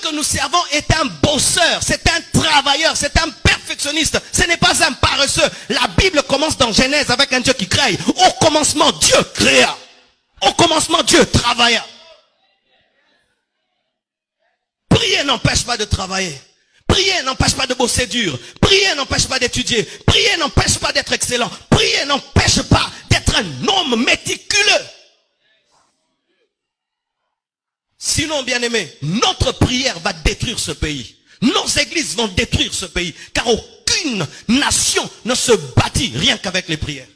que nous servons est un bosseur, c'est un travailleur, c'est un perfectionniste. Ce n'est pas un paresseux. La Bible commence dans Genèse avec un Dieu qui crée. Au commencement, Dieu créa. Au commencement, Dieu travailla. Prier n'empêche pas de travailler. Prier n'empêche pas de bosser dur. Prier n'empêche pas d'étudier. Prier n'empêche pas d'être excellent. Prier n'empêche pas d'être un homme méticuleux. Sinon, bien-aimé, notre prière va détruire ce pays. Nos églises vont détruire ce pays. Car aucune nation ne se bâtit rien qu'avec les prières.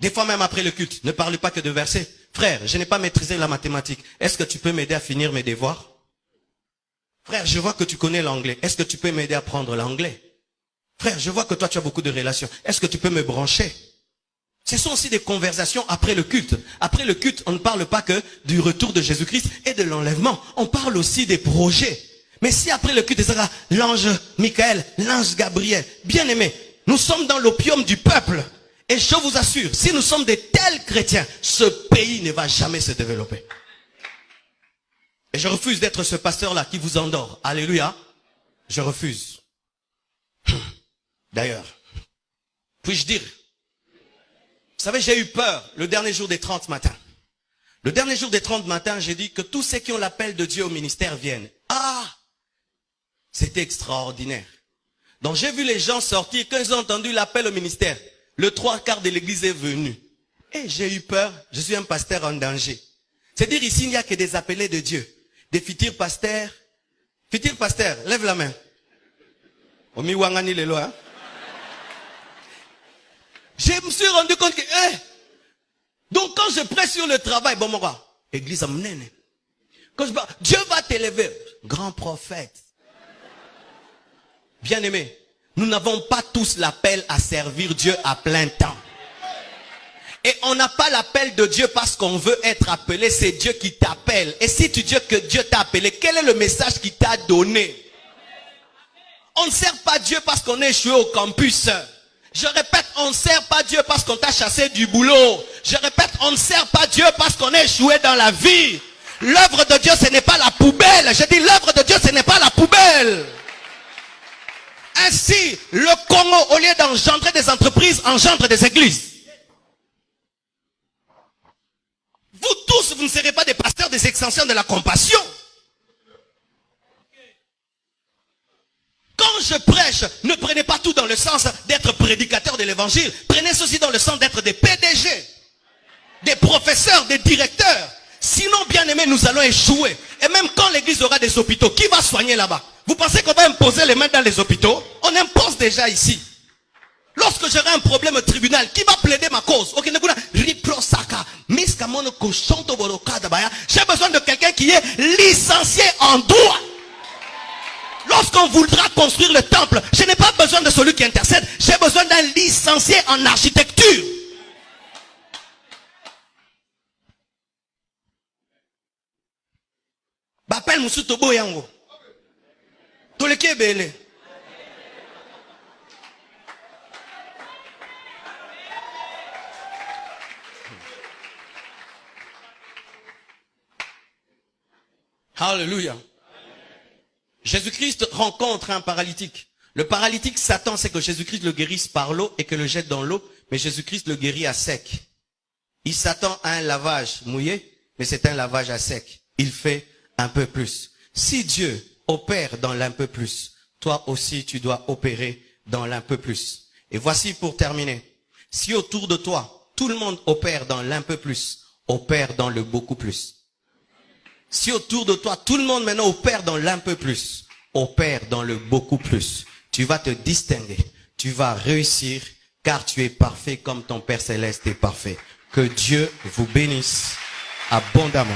Des fois même après le culte, ne parle pas que de versets. Frère, je n'ai pas maîtrisé la mathématique. Est-ce que tu peux m'aider à finir mes devoirs? Frère, je vois que tu connais l'anglais. Est-ce que tu peux m'aider à apprendre l'anglais? Frère, je vois que toi tu as beaucoup de relations. Est-ce que tu peux me brancher? Ce sont aussi des conversations après le culte. Après le culte, on ne parle pas que du retour de Jésus-Christ et de l'enlèvement. On parle aussi des projets. Mais si après le culte, il sera l'ange Michael, l'ange Gabriel, bien aimé, nous sommes dans l'opium du peuple. Et je vous assure, si nous sommes des tels chrétiens, ce pays ne va jamais se développer. Et je refuse d'être ce pasteur-là qui vous endort. Alléluia. Je refuse. D'ailleurs, puis-je dire, vous savez, j'ai eu peur le dernier jour des 30 matins. Le dernier jour des 30 matins, j'ai dit que tous ceux qui ont l'appel de Dieu au ministère viennent. Ah! C'était extraordinaire. Donc j'ai vu les gens sortir, quand ils ont entendu l'appel au ministère, le 3/4 de l'église est venu. Et j'ai eu peur, je suis un pasteur en danger. C'est-à-dire ici, il n'y a que des appelés de Dieu. Des futurs pasteurs. Futurs pasteurs, lève la main. Omi wangani lelo, hein? Je me suis rendu compte que, donc quand je prêche sur le travail, bon, moi, église amnene. Quand je parle, Dieu va t'élever. Grand prophète. Bien aimé, nous n'avons pas tous l'appel à servir Dieu à plein temps. Et on n'a pas l'appel de Dieu parce qu'on veut être appelé, c'est Dieu qui t'appelle. Et si tu dis que Dieu t'a appelé, quel est le message qu'il t'a donné? On ne sert pas Dieu parce qu'on est échoué au campus. Je répète, on ne sert pas Dieu parce qu'on t'a chassé du boulot. Je répète, on ne sert pas Dieu parce qu'on est échoué dans la vie. L'œuvre de Dieu, ce n'est pas la poubelle. Je dis, l'œuvre de Dieu, ce n'est pas la poubelle. Ainsi, le Congo, au lieu d'engendrer des entreprises, engendre des églises. Vous tous, vous ne serez pas des pasteurs, des extensions de la compassion. Quand je prêche, ne prenez pas tout dans le sens d'être prédicateur de l'évangile. Prenez ceci dans le sens d'être des PDG, des professeurs, des directeurs. Sinon, bien aimé, nous allons échouer. Et même quand l'église aura des hôpitaux, qui va soigner là-bas? Vous pensez qu'on va imposer les mains dans les hôpitaux? On impose déjà ici. Lorsque j'aurai un problème au tribunal, qui va plaider ma cause? J'ai besoin de quelqu'un qui est licencié en droit. Lorsqu'on voudra construire le temple, je n'ai pas besoin de celui qui intercède. J'ai besoin d'un licencié en architecture. Bapel Musuto Boyango. Toleke Bele. Alléluia. Jésus-Christ rencontre un paralytique. Le paralytique s'attend, c'est que Jésus-Christ le guérisse par l'eau et que le jette dans l'eau, mais Jésus-Christ le guérit à sec. Il s'attend à un lavage mouillé, mais c'est un lavage à sec. Il fait un peu plus. Si Dieu opère dans l'un peu plus, toi aussi tu dois opérer dans l'un peu plus. Et voici pour terminer. Si autour de toi, tout le monde opère dans l'un peu plus, opère dans le beaucoup plus. Si autour de toi, tout le monde maintenant opère dans l'un peu plus, opère dans le beaucoup plus, tu vas te distinguer, tu vas réussir, car tu es parfait comme ton Père Céleste est parfait. Que Dieu vous bénisse abondamment.